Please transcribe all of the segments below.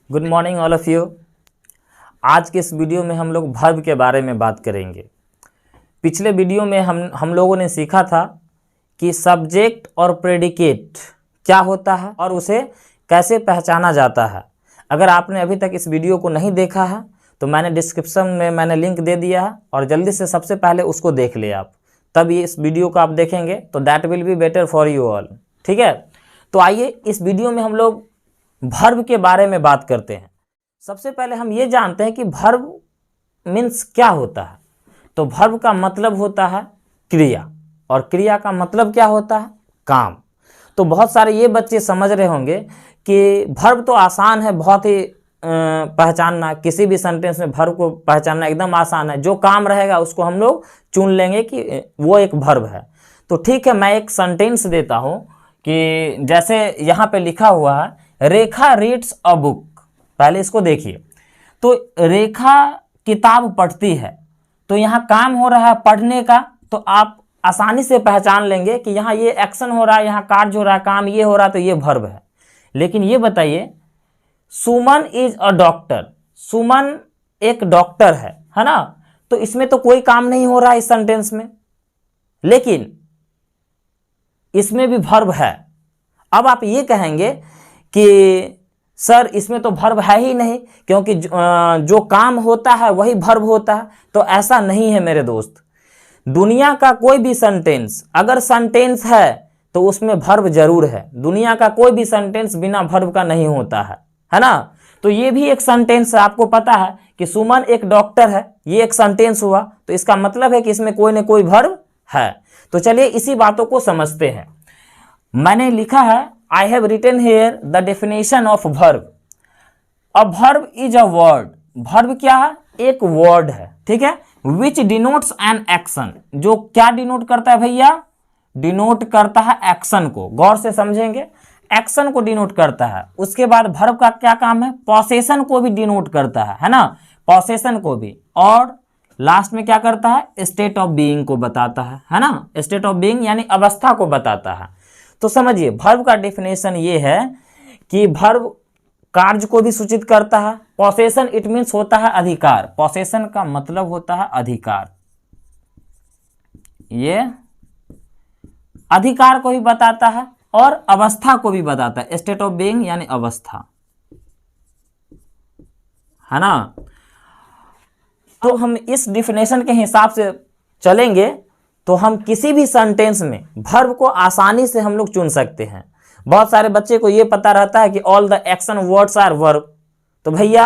Good morning all of you. आज के इस वीडियो में हम लोग वर्ब के बारे में बात करेंगे। पिछले वीडियो में हम लोगों ने सीखा था कि सब्जेक्ट और प्रेडिकेट क्या होता है और उसे कैसे पहचाना जाता है। अगर आपने अभी तक इस वीडियो को नहीं देखा है तो मैंने डिस्क्रिप्शन में मैंने लिंक दे दिया है और जल्दी से सबसे पहले उसको देख ले आप, तब ये इस वीडियो को आप देखेंगे तो that will be better for you all. ठीक है, तो आइए इस वीडियो में हम लोग वर्ब के बारे में बात करते हैं। सबसे पहले हम ये जानते हैं कि वर्ब मीन्स क्या होता है। तो वर्ब का मतलब होता है क्रिया, और क्रिया का मतलब क्या होता है? काम। तो बहुत सारे ये बच्चे समझ रहे होंगे कि वर्ब तो आसान है, बहुत ही पहचानना, किसी भी सेंटेंस में वर्ब को पहचानना एकदम आसान है। जो काम रहेगा उसको हम लोग चुन लेंगे कि वो एक वर्ब है। तो ठीक है, मैं एक सेंटेंस देता हूँ कि जैसे यहाँ पे लिखा हुआ है रेखा रीड्स अ बुक। पहले इसको देखिए, तो रेखा किताब पढ़ती है, तो यहाँ काम हो रहा है पढ़ने का, तो आप आसानी से पहचान लेंगे कि यहाँ ये एक्शन हो रहा है, यहाँ कार्य हो रहा है, काम ये हो रहा है, तो ये वर्ब है। लेकिन ये बताइए, सुमन इज अ डॉक्टर, सुमन एक डॉक्टर है ना, तो इसमें तो कोई काम नहीं हो रहा है इस सेंटेंस में, लेकिन इसमें भी वर्ब है। अब आप ये कहेंगे कि सर इसमें तो वर्ब है ही नहीं, क्योंकि जो काम होता है वही वर्ब होता है। तो ऐसा नहीं है मेरे दोस्त। दुनिया का कोई भी सेंटेंस अगर सेंटेंस है तो उसमें वर्ब जरूर है। दुनिया का कोई भी सेंटेंस बिना वर्ब का नहीं होता है ना। तो ये भी एक सेंटेंस है। आपको पता है कि सुमन एक डॉक्टर है, ये एक सेंटेंस हुआ, तो इसका मतलब है कि इसमें कोई न कोई वर्ब है। तो चलिए इसी बातों को समझते हैं। मैंने लिखा है I have written here the definition of verb. A verb is a word. Verb क्या है? एक word है, ठीक है, which denotes an action. जो क्या डिनोट करता है भैया? डिनोट करता है एक्शन को। गौर से समझेंगे, एक्शन को डिनोट करता है। उसके बाद वर्ब का क्या काम है? पोसेशन को भी डिनोट करता है ना, पोसेशन को भी। और लास्ट में क्या करता है? स्टेट ऑफ बीइंग को बताता है ना, स्टेट ऑफ बीइंग यानी अवस्था को बताता है। तो समझिए, वर्ब का डेफिनेशन ये है कि वर्ब कार्य को भी सूचित करता है। पोसेशन इट मीन्स होता है अधिकार, पोसेशन का मतलब होता है अधिकार, ये अधिकार को भी बताता है और अवस्था को भी बताता है, स्टेट ऑफ बीइंग यानी अवस्था, है ना। तो हम इस डेफिनेशन के हिसाब से चलेंगे तो हम किसी भी सेंटेंस में वर्ब को आसानी से हम लोग चुन सकते हैं। बहुत सारे बच्चे को ये पता रहता है कि all the action words are verb. तो भैया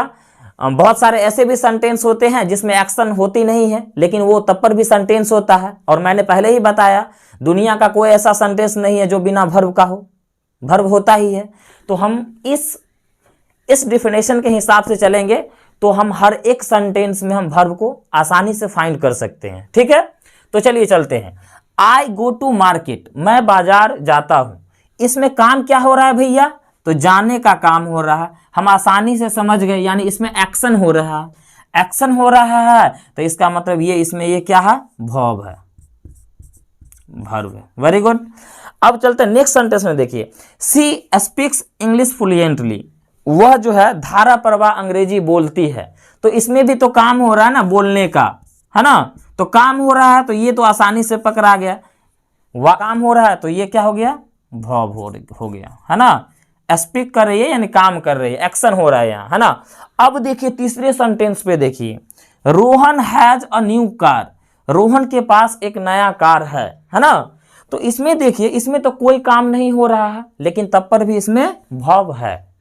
बहुत सारे ऐसे भी सेंटेंस होते हैं जिसमें एक्शन होती नहीं है, लेकिन वो तब पर भी सेंटेंस होता है। और मैंने पहले ही बताया, दुनिया का कोई ऐसा सेंटेंस नहीं है जो बिना वर्ब का हो, वर्ब होता ही है। तो हम इस डेफिनेशन के हिसाब से चलेंगे तो हम हर एक सेंटेंस में हम वर्ब को आसानी से फाइंड कर सकते हैं। ठीक है, तो चलिए चलते हैं। आई गो टू मार्केट, मैं बाजार जाता हूं। इसमें काम क्या हो रहा है भैया? तो जाने का काम हो रहा है। हम आसानी से समझ गए, यानी इसमें एक्शन हो रहा है। एक्शन हो रहा है तो इसका मतलब ये इसमें ये क्या है? वर्ब है, वर्ब है। Very good. अब चलते हैं नेक्स्ट सेंटेंस में। देखिए, सी स्पीक्स इंग्लिश फ्लुएंटली, वह जो है धारा प्रवाह अंग्रेजी बोलती है। तो इसमें भी तो काम हो रहा है ना, बोलने का, है ना। तो काम हो रहा है तो ये तो आसानी से पकड़ा गया। वह काम हो रहा है तो ये क्या हो गया? वर्ब हो गया, है ना। स्पीक कर रही है यानी काम कर रही है, एक्शन हो रहा है यहाँ, है ना। अब देखिए तीसरे सेंटेंस पे देखिए, Rohan has a new car, Rohan के पास एक नया कार है ना। तो इसमें देखिए, इसमें तो कोई काम नहीं हो रहा है, लेकिन तब पर भी इसमें वर्ब है।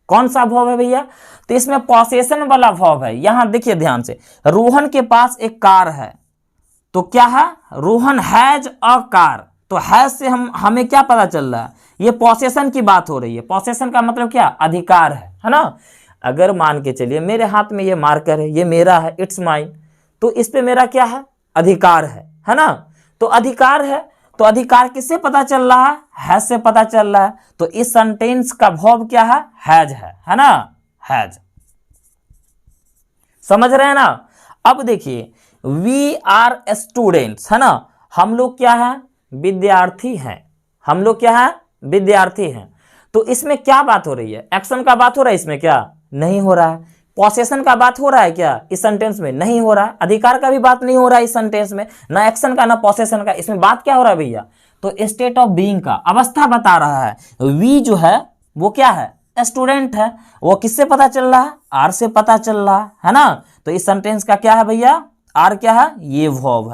कौन सा वर्ब है भैया? तो इसमें पोसेशन वाला वर्ब है। यहां देखिए ध्यान से, रोहन के पास एक कार है, तो क्या है? Rohan has a car. तो हैज से हमें क्या पता चल रहा है? ये पोसेशन की बात हो रही है। पोसेशन का मतलब क्या? अधिकार है ना। अगर मान के चलिए मेरे हाथ में ये मार्कर है, ये मेरा है, इट्स माइन, तो इस पे मेरा क्या है? अधिकार है ना। तो अधिकार है, तो अधिकार किससे पता चल रहा है? हैज से पता चल रहा है। तो इस सेंटेंस का वर्ब क्या है? हैज है ना, हैज। समझ रहे हैं ना। अब देखिए, वी आर स्टूडेंट्स, है ना। हम लोग क्या है? विद्यार्थी हैं। हम लोग क्या है? विद्यार्थी हैं। तो इसमें क्या बात हो रही है? एक्शन का बात हो रहा है इसमें? क्या नहीं हो रहा है। पॉसेशन का बात हो रहा है क्या इस सेंटेंस में? नहीं हो रहा है। अधिकार का भी बात नहीं हो रहा है इस सेंटेंस में, ना एक्शन का ना पॉसेशन का। इसमें बात क्या हो रहा है भैया? तो स्टेट ऑफ बीइंग का, अवस्था बता रहा है। वी जो है वो क्या है? स्टूडेंट है। वो किससे पता चल रहा है? आर से पता चल रहा है ना। तो इस सेंटेंस का क्या है भैया? आर क्या है? ये वर्ब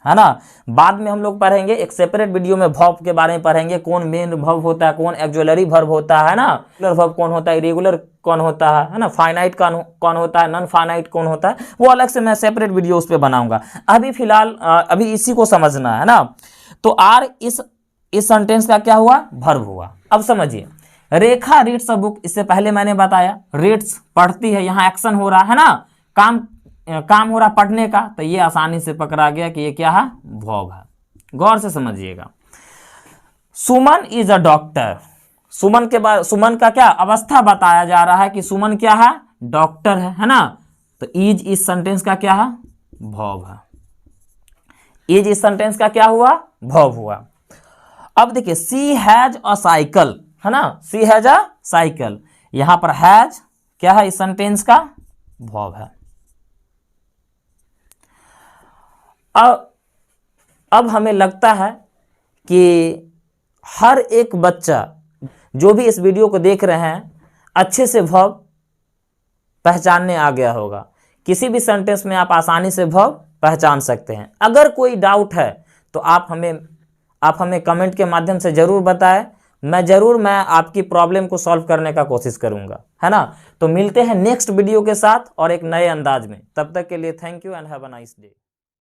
है ना। बाद में हम लोग पढ़ेंगे, एक सेपरेट वीडियो में वर्ब के बारे में पढ़ेंगे, कौन मेन वर्ब होता है, कौन ऑक्सिलरी वर्ब होता है ना, रेगुलर वर्ब कौन होता है, इरेगुलर कौन होता है ना, फाइनाइट कौन होता है, नॉन फाइनाइट कौन होता है, वो अलग से मैं सेपरेट वीडियो उस पर बनाऊंगा। अभी फिलहाल अभी इसी को समझना है ना। तो आर इस सेंटेंस का क्या हुआ? वर्ब हुआ। अब समझिए, रेखा रीड्स अ बुक, इससे पहले मैंने बताया रीड्स पढ़ती है, यहाँ एक्शन हो रहा है ना, काम हो रहा पढ़ने का, तो ये आसानी से पकड़ा गया कि ये क्या है? वर्ब है। गौर से समझिएगा। सुमन इज अ डॉक्टर, सुमन के बाद सुमन का क्या अवस्था बताया जा रहा है कि सुमन क्या है? डॉक्टर है ना। तो इज इस सेंटेंस का क्या है? वर्ब है। इज इस सेंटेंस का क्या हुआ? वर्ब हुआ। अब देखिए, सी हैज अ साइकिल है ना, सी हैज अ साइकिल, यहां पर हैज क्या है इस सेंटेंस का? वर्ब है। अब हमें लगता है कि हर एक बच्चा जो भी इस वीडियो को देख रहे हैं अच्छे से वर्ब पहचानने आ गया होगा। किसी भी सेंटेंस में आप आसानी से वर्ब पहचान सकते हैं। अगर कोई डाउट है तो आप हमें कमेंट के माध्यम से जरूर बताएं। मैं आपकी प्रॉब्लम को सॉल्व करने का कोशिश करूंगा, है ना। तो मिलते हैं नेक्स्ट वीडियो के साथ और एक नए अंदाज में। तब तक के लिए thank you and have a nice day.